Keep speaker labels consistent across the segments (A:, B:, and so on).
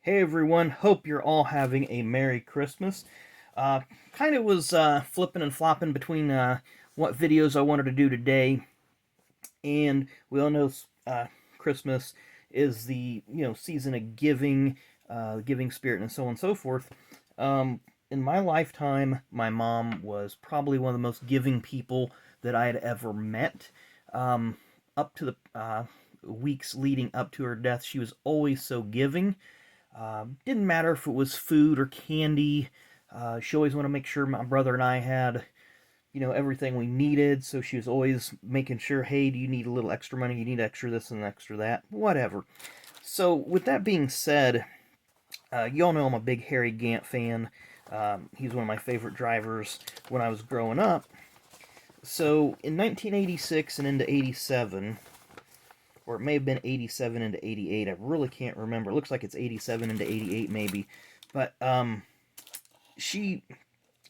A: Hey everyone, hope you're all having a Merry Christmas. Uh, kind of was flipping and flopping between what videos I wanted to do today, and we all know Christmas is the season of giving, giving spirit, and so on and so forth. In my lifetime, my mom was probably one of the most giving people that I had ever met. Up to the weeks leading up to her death, she was always so giving. Didn't matter if it was food or candy. She always wanted to make sure my brother and I had, everything we needed. So she was always making sure, hey, do you need a little extra money? You need extra this and extra that? Whatever. So with that being said, you all know I'm a big Harry Gant fan. He's one of my favorite drivers when I was growing up. So in 1986 and into 87, or it may have been 87 into 88. I really can't remember. It looks like it's 87 into 88 maybe. But she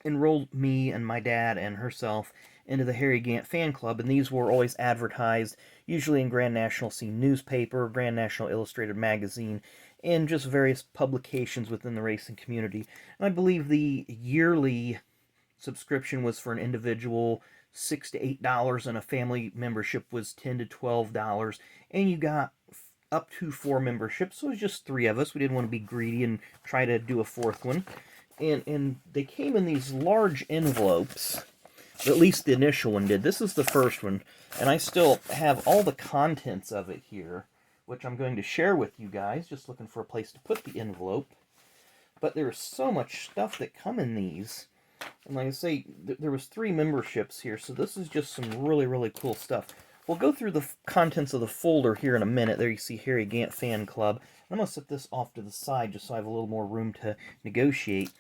A: enrolled me and my dad and herself into the Harry Gant fan club, and these were always advertised, usually in Grand National Scene newspaper, Grand National Illustrated magazine, and just various publications within the racing community. And I believe the yearly subscription was for an individual $6 to $8, and a family membership was $10 to $12, and you got up to 4 memberships. So it was just three of us. We didn't want to be greedy and try to do a fourth one. And they came in these large envelopes. At least the initial one did. This is the first one, and I still have all the contents of it here, which I'm going to share with you guys. Just looking for a place to put the envelope. But there's so much stuff that come in these. And like I say, there was 3 memberships here, so this is just some really, really cool stuff. We'll go through the contents of the folder here in a minute. There you see Harry Gant Fan Club. I'm going to set this off to the side just so I have a little more room to negotiate.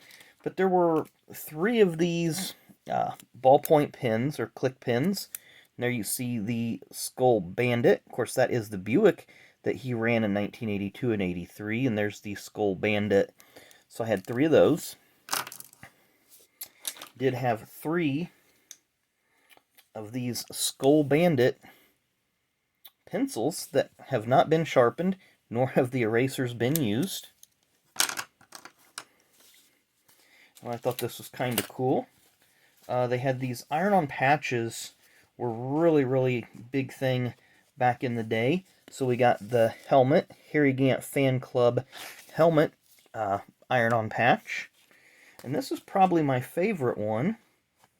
A: But there were 3 of these ballpoint pens, or click pens. And there you see the Skull Bandit. Of course, that is the Buick that he ran in 1982 and 83. And there's the Skull Bandit. So I had 3 of those. Did have 3 of these Skull Bandit pencils that have not been sharpened, nor have the erasers been used. Well, I thought this was kind of cool. They had these iron-on patches, were really, really big thing back in the day. So we got the helmet, Harry Gant Fan Club helmet, iron-on patch. And this is probably my favorite one.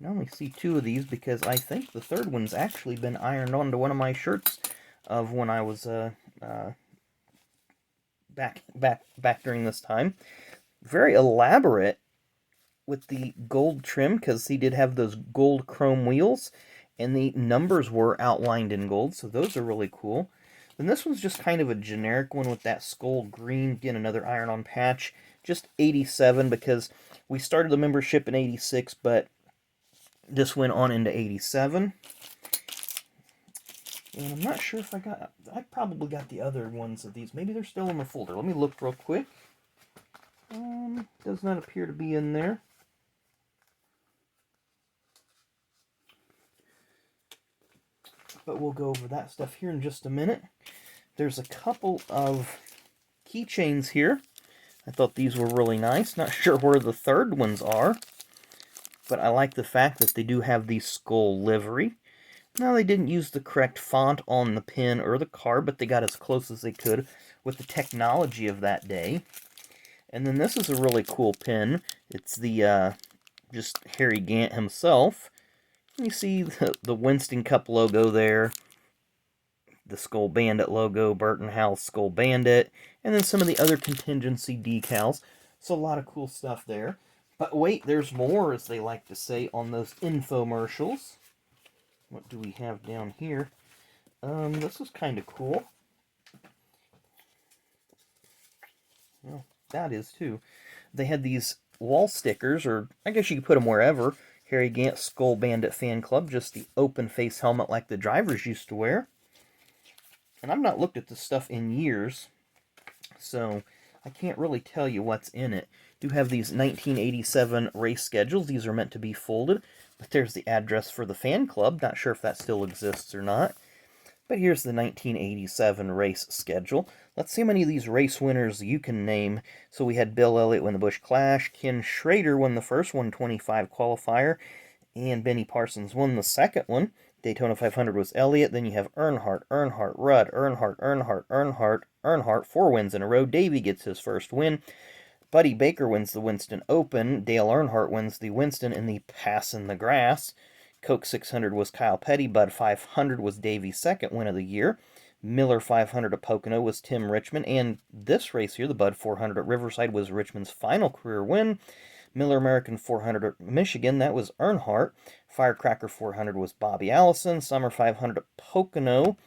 A: I only see 2 of these because I think the third one's actually been ironed onto one of my shirts of when I was back during this time. Very elaborate with the gold trim, because he did have those gold chrome wheels, and the numbers were outlined in gold, so those are really cool. Then this one's just kind of a generic one with that skull green, again another iron-on patch, just 87 because we started the membership in 86, but this went on into 87. And I'm not sure if I probably got the other ones of these. Maybe they're still in the folder. Let me look real quick. Does not appear to be in there. But we'll go over that stuff here in just a minute. There's a couple of keychains here. I thought these were really nice. Not sure where the third ones are, but I like the fact that they do have the skull livery. Now, they didn't use the correct font on the pin or the card, but they got as close as they could with the technology of that day. And then this is a really cool pin. It's the just Harry Gant himself. You see the Winston Cup logo there, the Skull Bandit logo, Burton House Skull Bandit, and then some of the other contingency decals. So a lot of cool stuff there. But wait, there's more, as they like to say on those infomercials. What do we have down here? This is kind of cool. Well, that is too. They had these wall stickers, or I guess you could put them wherever. Harry Gant Skull Bandit Fan Club, just the open face helmet like the drivers used to wear. And I've not looked at this stuff in years, so I can't really tell you what's in it. Do have these 1987 race schedules. These are meant to be folded, but there's the address for the fan club. Not sure if that still exists or not. But here's the 1987 race schedule. Let's see how many of these race winners you can name. So we had Bill Elliott win the Busch Clash, Ken Schrader won the first 125 qualifier, and Benny Parsons won the second one. Daytona 500 was Elliott. Then you have Earnhardt, Rudd, Earnhardt, 4 wins in a row. Davey gets his first win. Buddy Baker wins the Winston Open. Dale Earnhardt wins the Winston in the Pass in the Grass. Coke 600 was Kyle Petty. Bud 500 was Davey's second win of the year. Miller 500 at Pocono was Tim Richmond. And this race here, the Bud 400 at Riverside, was Richmond's final career win. Miller American 400 at Michigan, that was Earnhardt. Firecracker 400 was Bobby Allison. Summer 500 at Pocono,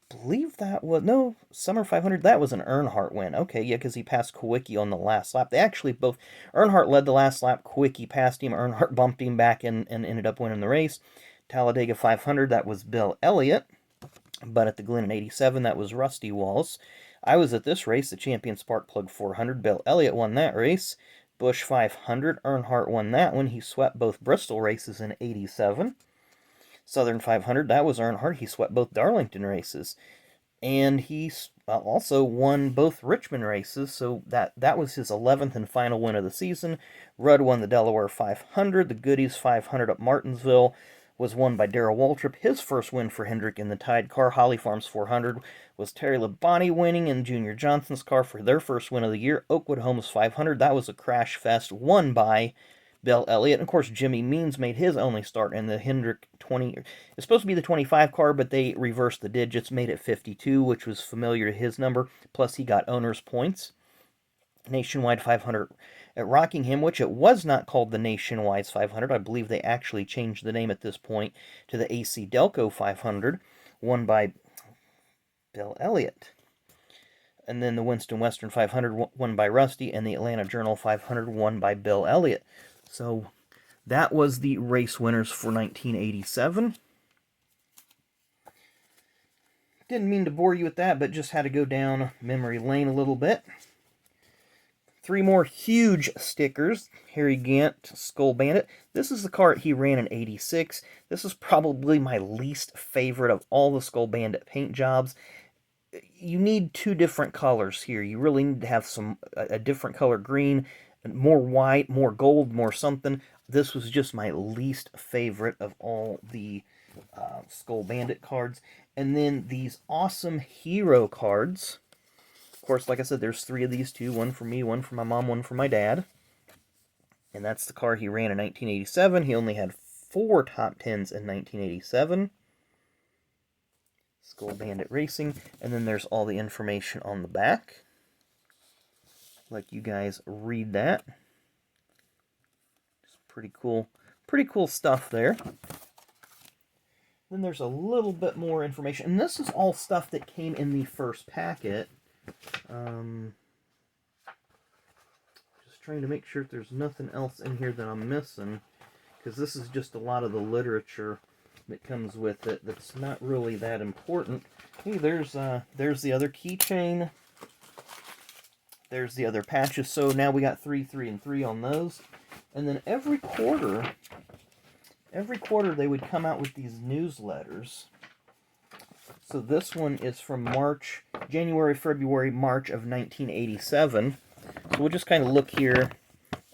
A: believe that was, no, Summer 500, that was an Earnhardt win. Okay, yeah, because he passed Kwiatkowski on the last lap. They actually both, Earnhardt led the last lap, Kwiatkowski passed him, Earnhardt bumped him back and ended up winning the race. Talladega 500, that was Bill Elliott. But at the Glen in 87, that was Rusty Walls. I was at this race, the Champion Spark Plug 400. Bill Elliott won that race. Busch 500, Earnhardt won that one. He swept both Bristol races in 87. Southern 500, that was Earnhardt. He swept both Darlington races. And he also won both Richmond races, so that was his 11th and final win of the season. Rudd won the Delaware 500. The Goodies 500 at Martinsville was won by Darrell Waltrip. His first win for Hendrick in the Tide car. Holly Farms 400 was Terry Labonte winning in Junior Johnson's car for their first win of the year. Oakwood Homes 500, that was a crash fest, won by Bill Elliott. And of course, Jimmy Means made his only start in the Hendrick 20. It's supposed to be the 25 car, but they reversed the digits, made it 52, which was familiar to his number. Plus, he got owner's points. Nationwide 500 at Rockingham, which it was not called the Nationwide 500. I believe they actually changed the name at this point to the AC Delco 500, won by Bill Elliott. And then the Winston Western 500 won by Rusty, and the Atlanta Journal 500 won by Bill Elliott. So that was the race winners for 1987. Didn't mean to bore you with that, but just had to go down memory lane a little bit. 3 more huge stickers. Harry Gant, Skull Bandit. This is the car he ran in 86. This is probably my least favorite of all the Skull Bandit paint jobs. You need 2 different colors here. You really need to have a different color green, more white, more gold, more something. This was just my least favorite of all the Skull Bandit cards. And then these awesome hero cards. Of course, like I said, there's 3 of these too. One for me, one for my mom, one for my dad. And that's the car he ran in 1987. He only had 4 top 10s in 1987. Skull Bandit Racing. And then there's all the information on the back. Let you guys read that. It's pretty cool stuff there. Then there's a little bit more information. And this is all stuff that came in the first packet. Just trying to make sure there's nothing else in here that I'm missing, because this is just a lot of the literature that comes with it that's not really that important. Hey, there's the other keychain. There's the other patches. So now we got 3, 3, and 3 on those. And then every quarter they would come out with these newsletters. So this one is from January, February, March of 1987. So we'll just kind of look here.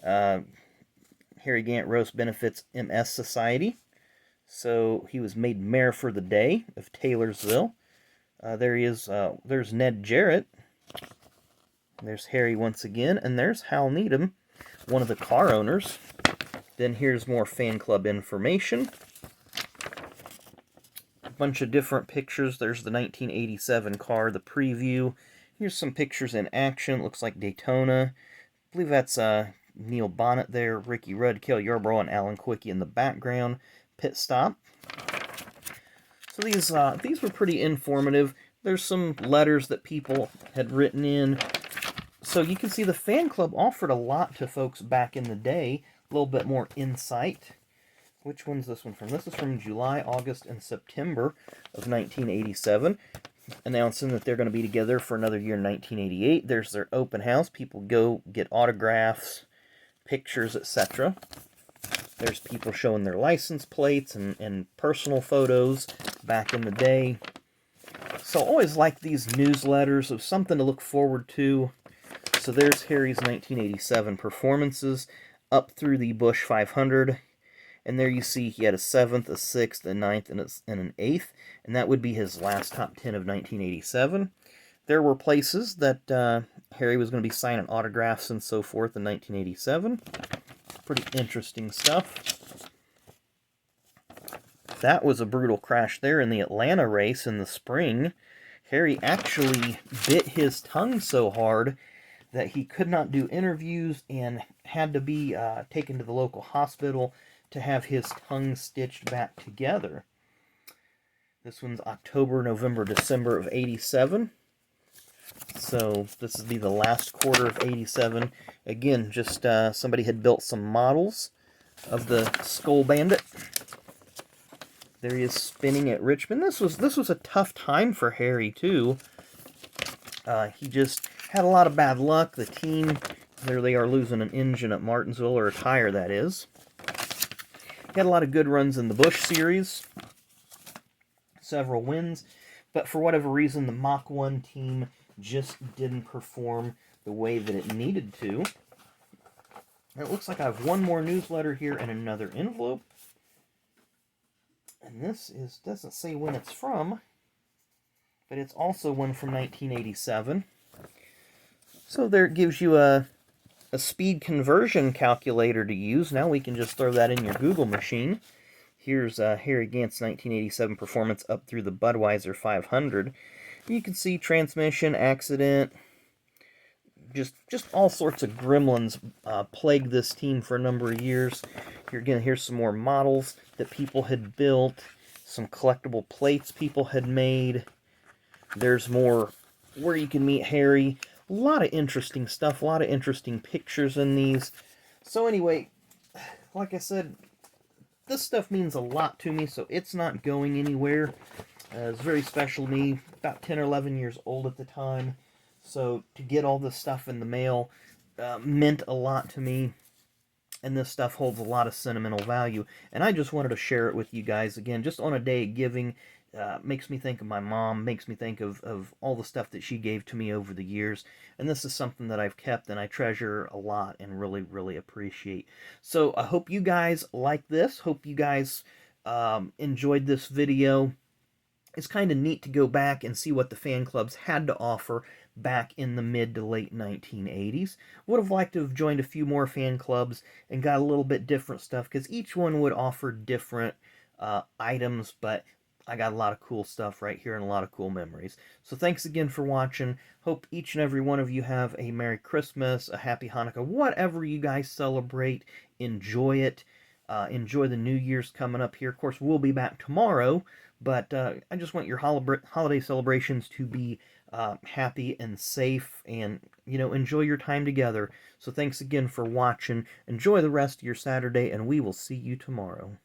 A: Harry Gant Roast benefits MS Society. So he was made mayor for the day of Taylorsville. There he is. There's Ned Jarrett. There's Harry once again. And there's Hal Needham, one of the car owners. Then here's more fan club information. Bunch of different pictures. There's the 1987 car, the preview. Here's some pictures in action. Looks like Daytona. I believe that's Neil Bonnet there, Ricky Rudd, Cale Yarborough, and Alan Kwiatkowski in the background. Pit stop. So these were pretty informative. There's some letters that people had written in. So you can see the fan club offered a lot to folks back in the day. A little bit more insight. Which one's this one from? This is from July, August, and September of 1987, announcing that they're going to be together for another year in 1988. There's their open house. People go get autographs, pictures, etc. There's people showing their license plates and personal photos back in the day. So I always like these newsletters of something to look forward to. So there's Harry's 1987 performances up through the Busch 500. And there you see he had a 7th, a 6th, a 9th, and an 8th. And that would be his last top 10 of 1987. There were places that Harry was going to be signing autographs and so forth in 1987. Pretty interesting stuff. That was a brutal crash there in the Atlanta race in the spring. Harry actually bit his tongue so hard that he could not do interviews and had to be taken to the local hospital to have his tongue stitched back together. This one's October, November, December of 87. So this would be the last quarter of 87. Again, just somebody had built some models of the Skull Bandit. There he is spinning at Richmond. This was a tough time for Harry too. He just had a lot of bad luck. The team, there they are losing an engine at Martinsville, or a tire that is. He had a lot of good runs in the Busch series. Several wins. But for whatever reason, the Mach 1 team just didn't perform the way that it needed to. And it looks like I have one more newsletter here and another envelope. And this doesn't say when it's from, but it's also one from 1987. So there it gives you a speed conversion calculator to use. Now we can just throw that in your Google machine. Here's Harry Gant's 1987 performance up through the Budweiser 500. You can see transmission, accident, just all sorts of gremlins plagued this team for a number of years. Here again, here's some more models that people had built, some collectible plates people had made. There's more where you can meet Harry. A lot of interesting stuff, a lot of interesting pictures in these. So anyway, like I said, this stuff means a lot to me, so it's not going anywhere. It's very special to me, about 10 or 11 years old at the time. So to get all this stuff in the mail meant a lot to me. And this stuff holds a lot of sentimental value. And I just wanted to share it with you guys again, just on a day of giving. Makes me think of my mom, makes me think of all the stuff that she gave to me over the years. And this is something that I've kept and I treasure a lot and really, really appreciate. So I hope you guys like this. Hope you guys enjoyed this video. It's kind of neat to go back and see what the fan clubs had to offer back in the mid to late 1980s. Would have liked to have joined a few more fan clubs and got a little bit different stuff, because each one would offer different items, but I got a lot of cool stuff right here and a lot of cool memories. So thanks again for watching. Hope each and every one of you have a Merry Christmas, a Happy Hanukkah, whatever you guys celebrate. Enjoy it. Enjoy the New Year's coming up here. Of course, we'll be back tomorrow, but I just want your holiday celebrations to be happy and safe, and, you know, enjoy your time together. So thanks again for watching. Enjoy the rest of your Saturday, and we will see you tomorrow.